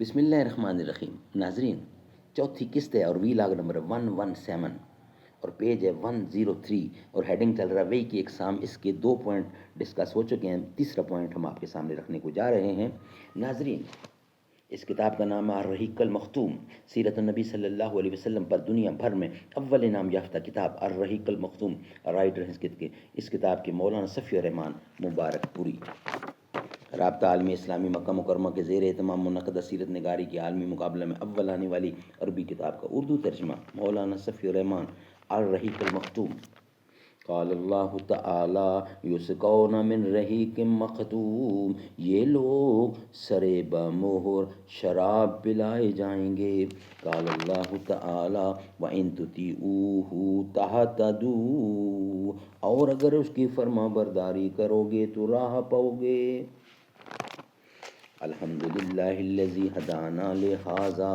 بسم اللہ الرحمن الرحیم. ناظرین، چوتھی قسط ہے اور وی لاگ نمبر 117 اور پیج ہے 103 اور ہیڈنگ چل رہا ہے وہی کی اقسام. اس کے 2 پوائنٹ ڈسکس ہو چکے ہیں، تیسرا پوائنٹ ہم آپ کے سامنے رکھنے کو جا رہے ہیں. ناظرین، اس کتاب کا نام ہے الرحیق المختوم، سیرت النبی صلی اللہ علیہ وسلم پر دنیا بھر میں اول انعام یافتہ کتاب الرحیق المختوم. رائٹر اس کتاب کے مولانا صفی الرحمان مبارک پوری. رابطہ عالمی اسلامی مکہ مکرمہ کے زیر اہتمام منعقدہ سیرت نگاری کے عالمی مقابلہ میں اول آنے والی عربی کتاب کا اردو ترجمہ مولانا صفی الرحمان الرحیق المختوم. قال اللہ تعالی یسقون من رحیق مختوم، یہ لوگ سرے بمہر شراب پلائے جائیں گے. قال اللہ تعالی وَإِن تُطِیعُوهُ تَهْتَدُوا، اور اگر اس کی فرما برداری کرو گے تو راہ پاؤ گے. الحمدللہ الذی ہدانا لہذا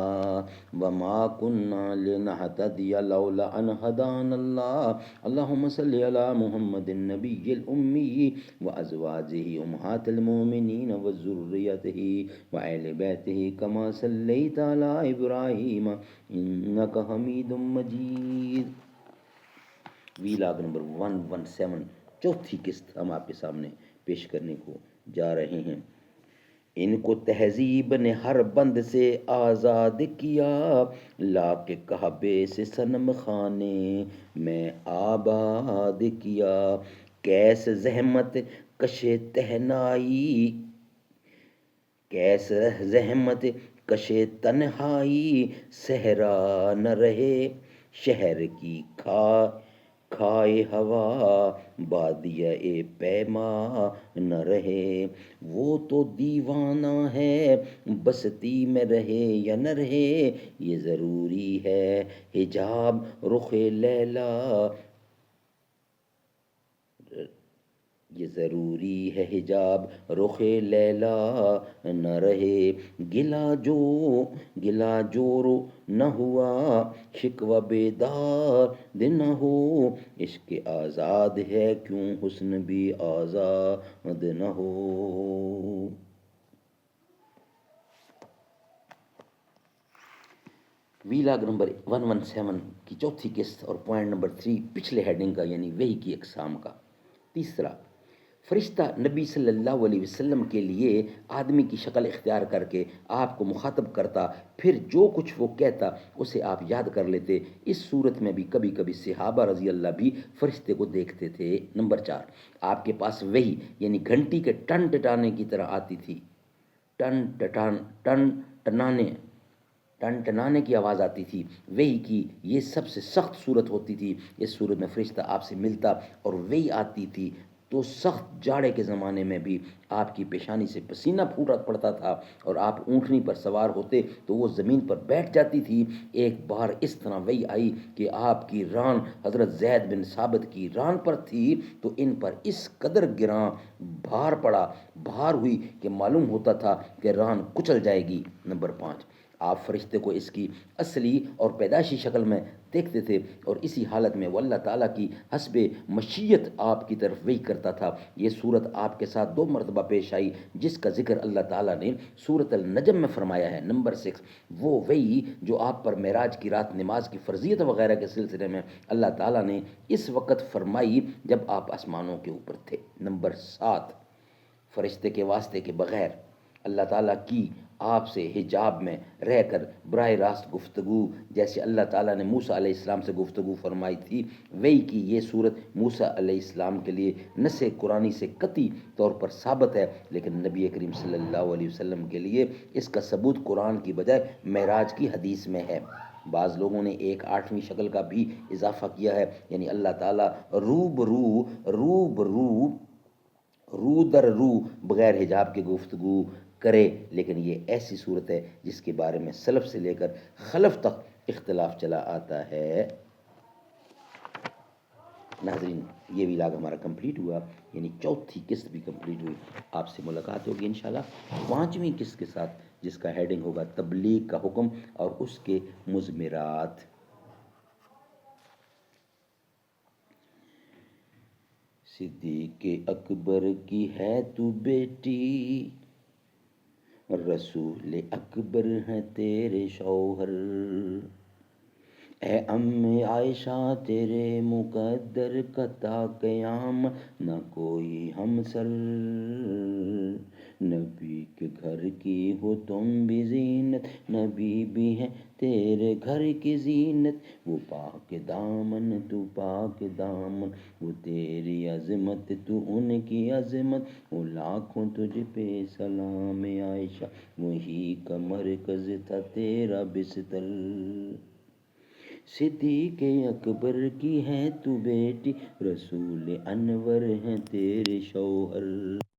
وما کنا لنہتدی لولا ان ہدانا اللہ. اللہم صلی علی محمد النبی الامی وازواجہ امہات المؤمنین وذریتہ وآل بیتہ کما صلیت علی ابراہیم انک حمید مجید. وی لاگ نمبر 117 چوتھی قسط ہم آپ کے سامنے پیش کرنے کو جا رہے ہیں. ان کو تہذیب نے ہر بند سے آزاد کیا، لا کے کعبے سے صنم خانے میں آباد کیا. کیس زحمت کشے تہنائی، کیس زحمت کشے تنہائی صحرا نہ رہے، شہر کی کھائے ہوا بادیہ پیما نہ رہے. وہ تو دیوانہ ہے بستی میں رہے یا نہ رہے، یہ ضروری ہے حجاب رخ لیلا، یہ ضروری ہے حجاب رخ لیلا نہ رہے. گلا جورو نہ ہوا شکوہ بیدار نہ ہو، عشق آزاد ہے کیوں حسن بھی آزاد نہ ہو. وی لاگ نمبر 117 کی چوتھی قسط اور پوائنٹ نمبر 3 پچھلے ہیڈنگ کا یعنی وحی کی اقسام کا. تیسرا، فرشتہ نبی صلی اللہ علیہ وسلم کے لیے آدمی کی شکل اختیار کر کے آپ کو مخاطب کرتا، پھر جو کچھ وہ کہتا اسے آپ یاد کر لیتے. اس صورت میں بھی کبھی کبھی صحابہ رضی اللہ بھی فرشتے کو دیکھتے تھے. نمبر 4، آپ کے پاس وحی یعنی گھنٹی کے ٹن ٹٹانے کی طرح آتی تھی. ٹن ٹنانے کی آواز آتی تھی. وحی کی یہ سب سے سخت صورت ہوتی تھی. اس صورت میں فرشتہ آپ سے ملتا اور وحی آتی تھی تو سخت جاڑے کے زمانے میں بھی آپ کی پیشانی سے پسینہ پھوٹا پڑتا تھا اور آپ اونٹنی پر سوار ہوتے تو وہ زمین پر بیٹھ جاتی تھی. ایک بار اس طرح وحی آئی کہ آپ کی ران حضرت زید بن ثابت کی ران پر تھی تو ان پر اس قدر گراں بھار ہوئی کہ معلوم ہوتا تھا کہ ران کچل جائے گی. نمبر 5، آپ فرشتے کو اس کی اصلی اور پیدائشی شکل میں دیکھتے تھے اور اسی حالت میں وہ اللہ تعالیٰ کی حسب مشیت آپ کی طرف وحی کرتا تھا. یہ صورت آپ کے ساتھ 2 مرتبہ پیش آئی جس کا ذکر اللہ تعالیٰ نے سورۃ النجم میں فرمایا ہے. نمبر 6، وہ وحی جو آپ پر معراج کی رات نماز کی فرضیت وغیرہ کے سلسلے میں اللہ تعالیٰ نے اس وقت فرمائی جب آپ آسمانوں کے اوپر تھے. نمبر 7، فرشتے کے واسطے کے بغیر اللہ تعالیٰ کی آپ سے حجاب میں رہ کر براہ راست گفتگو، جیسے اللہ تعالیٰ نے موسیٰ علیہ السلام سے گفتگو فرمائی تھی. وحی کی یہ صورت موسیٰ علیہ السلام کے لیے نص قرآنی سے قطعی طور پر ثابت ہے، لیکن نبی کریم صلی اللہ علیہ وسلم کے لیے اس کا ثبوت قرآن کی بجائے معراج کی حدیث میں ہے. بعض لوگوں نے ایک 8ویں شکل کا بھی اضافہ کیا ہے، یعنی اللہ تعالیٰ رو در رو بغیر حجاب کے گفتگو کرے. لیکن یہ ایسی صورت ہے جس کے بارے میں سلف سے لے کر خلف تک اختلاف چلا آتا ہے. ناظرین، یہ ویلاگ ہمارا کمپلیٹ ہوا، یعنی چوتھی قسط بھی کمپلیٹ ہوئی. آپ سے ملاقات ہوگی انشاءاللہ 5ویں قسط کے ساتھ جس کا ہیڈنگ ہوگا تبلیغ کا حکم اور اس کے مضمرات. صدیق اکبر کی ہے تو بیٹی، رسول اکبر ہیں تیرے شوہر، اے ام عائشہ تیرے مقدر کا تا قیامت نہ کوئی ہمسر، نبی کے گھر کی ہو تم بھی زینت، نبی بھی ہے تیرے گھر کی زینت، وہ پاک دامن تو پاک دامن، وہ تیری عظمت تو ان کی عظمت، وہ لاکھوں تجھ پہ سلام عائشہ، وہی کا مرکز تھا تیرا بستر، صدیق اکبر کی ہے تو بیٹی، رسول انور ہیں تیرے شوہر۔